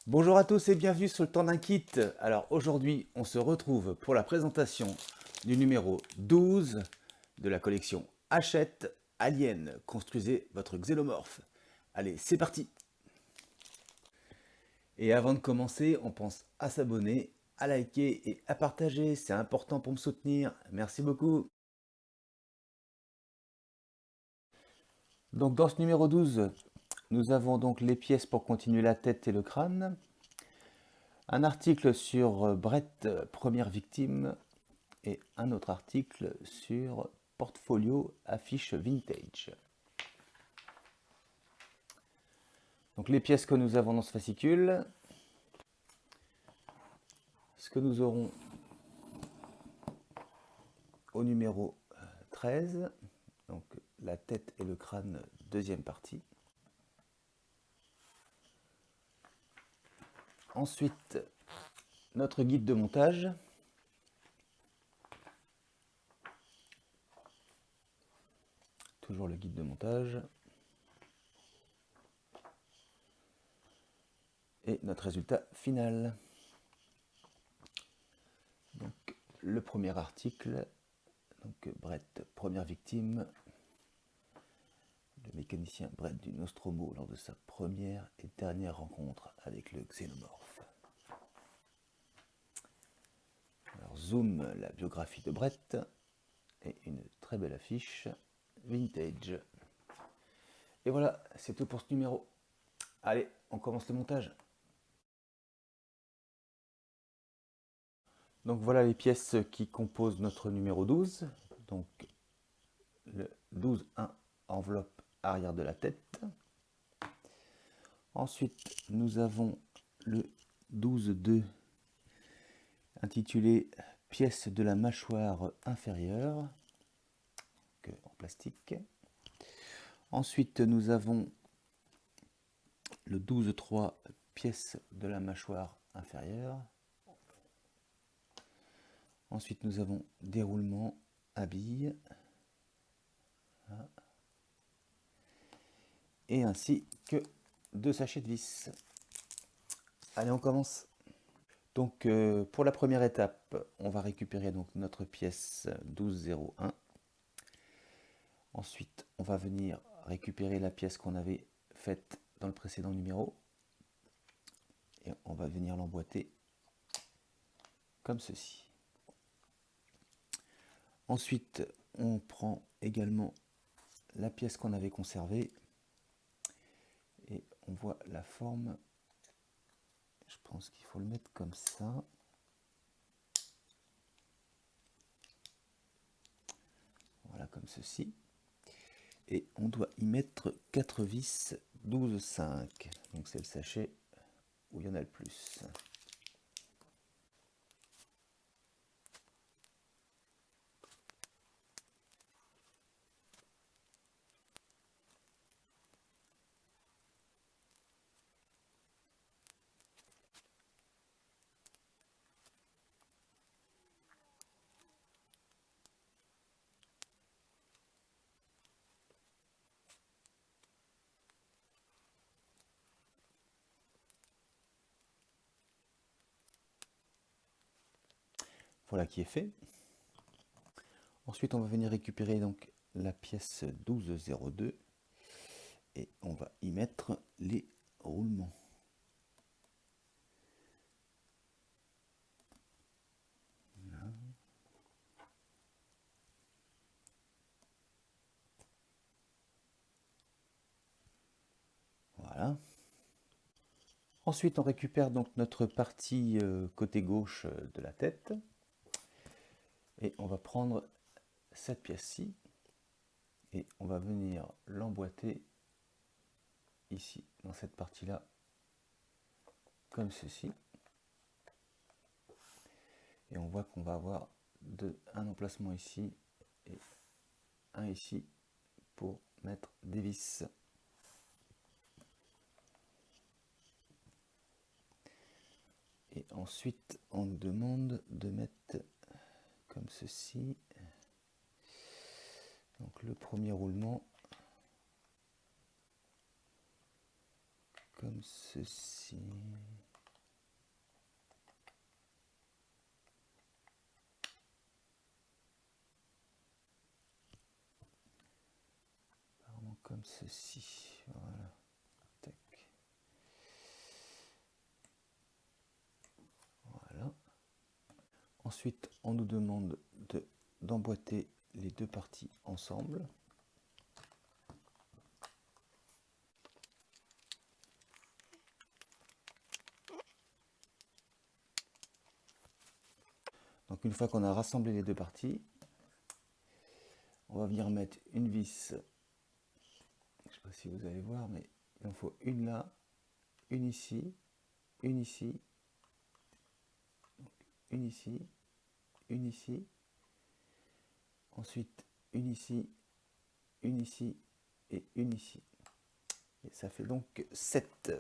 Bonjour à tous et bienvenue sur le temps d'un kit. Alors aujourd'hui, on se retrouve pour la présentation du numéro 12 de la collection Hachette Alien. Construisez votre xénomorphe. Allez, c'est parti. Et avant de commencer, on pense à s'abonner, à liker et à partager. C'est important pour me soutenir. Merci beaucoup. Donc dans ce numéro 12, nous avons donc les pièces pour continuer la tête et le crâne. Un article sur Brett, première victime, et un autre article sur portfolio affiche vintage. Donc les pièces que nous avons dans ce fascicule, ce que nous aurons au numéro 13, donc la tête et le crâne, deuxième partie. Ensuite, notre guide de montage. Toujours le guide de montage. Et notre résultat final. Donc, le premier article, donc Brett, première victime, le mécanicien Brett du Nostromo lors de sa première et dernière rencontre avec le xénomorphe. Alors zoom, la biographie de Brett et une très belle affiche vintage. Et voilà, c'est tout pour ce numéro. Allez, on commence le montage. Donc voilà les pièces qui composent notre numéro 12. Donc le 12-1, enveloppe arrière de la tête. Ensuite, nous avons le 12-2, intitulé pièce de la mâchoire inférieure, en plastique. Ensuite, nous avons le 12-3, pièce de la mâchoire inférieure. Ensuite, nous avons déroulement à billes. Et ainsi que 2 sachets de vis. Allez, on commence. Donc, pour la première étape, on va récupérer donc notre pièce 12-01. Ensuite, on va venir récupérer la pièce qu'on avait faite dans le précédent numéro. Et on va venir l'emboîter comme ceci. Ensuite, on prend également la pièce qu'on avait conservée. Et on voit la forme. Je pense qu'il faut le mettre comme ça. Voilà, comme ceci. Et on doit y mettre 4 vis 12-5. Donc c'est le sachet où il y en a le plus. Voilà qui est fait. Ensuite, on va venir récupérer donc la pièce 12-02 et on va y mettre les roulements. Voilà. Ensuite, on récupère donc notre partie côté gauche de la tête et on va prendre cette pièce-ci et on va venir l'emboîter ici, dans cette partie-là, comme ceci. Et on voit qu'on va avoir un emplacement ici et un ici pour mettre des vis. Et ensuite, on nous demande de mettre comme ceci. Donc le premier roulement, comme ceci. comme ceci. Voilà. Tac. Voilà. Ensuite, on nous demande d'emboîter les deux parties ensemble. Donc une fois qu'on a rassemblé les deux parties, on va venir mettre une vis, je ne sais pas si vous allez voir, mais il en faut une là, une ici, une ici, une ici, une ici, ensuite une ici, une ici et une ici. Et ça fait donc 7.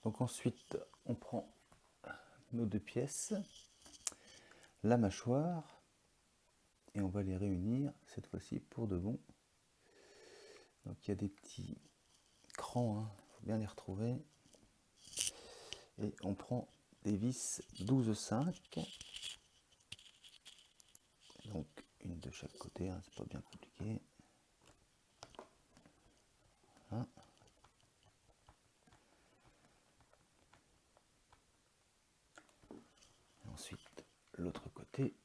Donc ensuite, on prend nos deux pièces, la mâchoire, et on va les réunir cette fois-ci pour de bon. Donc il y a des petits crans, hein, faut bien les retrouver. Et on prend des vis 12,5. Donc une de chaque côté, hein, c'est pas bien compliqué. Voilà. Et ensuite l'autre côté.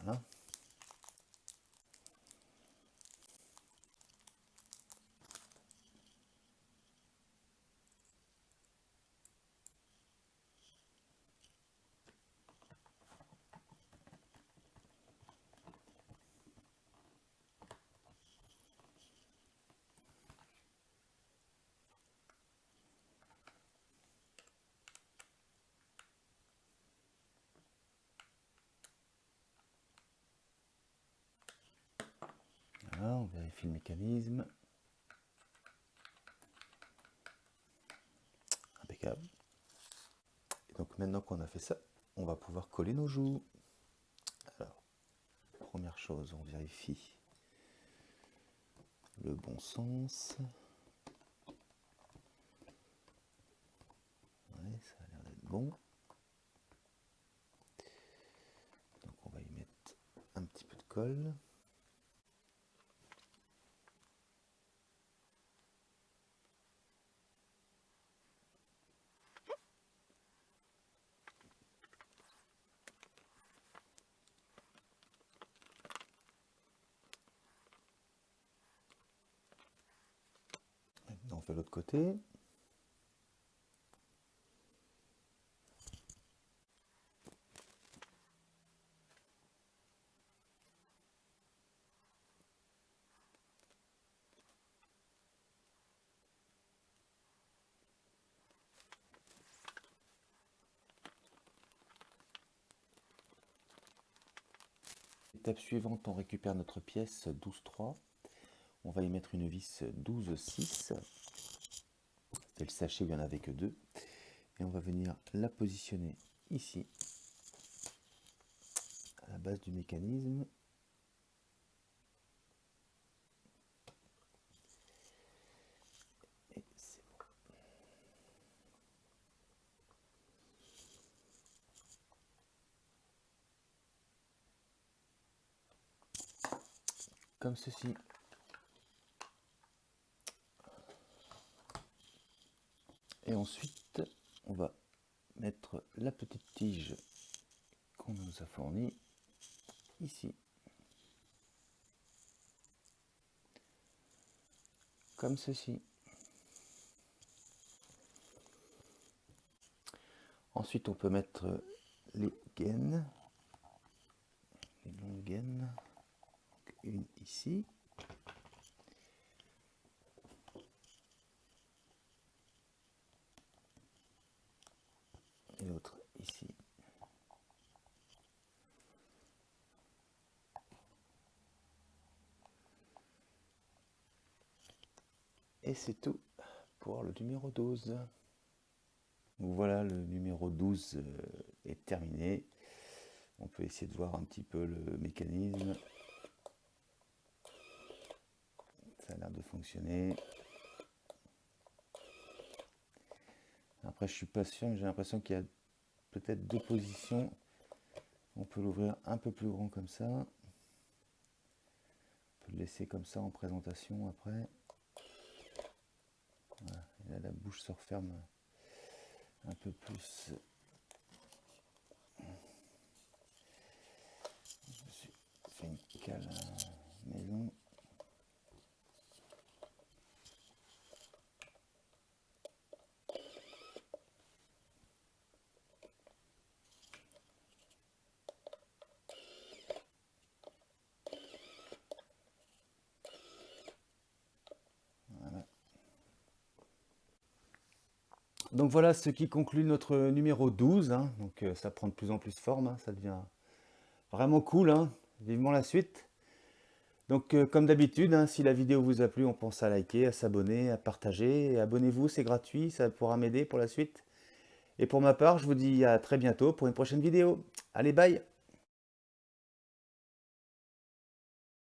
Voilà. Voilà, on vérifie le mécanisme. Impeccable. Et donc maintenant qu'on a fait ça, on va pouvoir coller nos joues. Alors, première chose, on vérifie le bon sens. Ouais, ça a l'air d'être bon. Donc on va y mettre un petit peu de colle. Maintenant on fait l'autre côté. Étape suivante, on récupère notre pièce 12,3. On va y mettre une vis 12,6. C'est le sachet où il n'y en avait que deux. Et on va venir la positionner ici, à la base du mécanisme. Et c'est bon. Comme ceci. Et ensuite, on va mettre la petite tige qu'on nous a fournie ici. Comme ceci. Ensuite, on peut mettre les gaines, les longues gaines. Une ici. Et l'autre ici. Et c'est tout pour le numéro 12. Donc voilà, le numéro 12 est terminé. On peut essayer de voir un petit peu le mécanisme. Ça a l'air de fonctionner. Après, je suis pas sûr, mais j'ai l'impression qu'il y a peut-être deux positions. On peut l'ouvrir un peu plus grand comme ça. On peut le laisser comme ça en présentation après. Voilà. Et là, la bouche se referme un peu plus. Je me suis fait une cale maison. Donc voilà ce qui conclut notre numéro 12. Hein. Donc ça prend de plus en plus forme, hein. Ça devient vraiment cool. Hein. Vivement la suite. Donc comme d'habitude, hein, si la vidéo vous a plu, on pense à liker, à s'abonner, à partager. Et abonnez-vous, c'est gratuit, ça pourra m'aider pour la suite. Et pour ma part, je vous dis à très bientôt pour une prochaine vidéo. Allez, bye!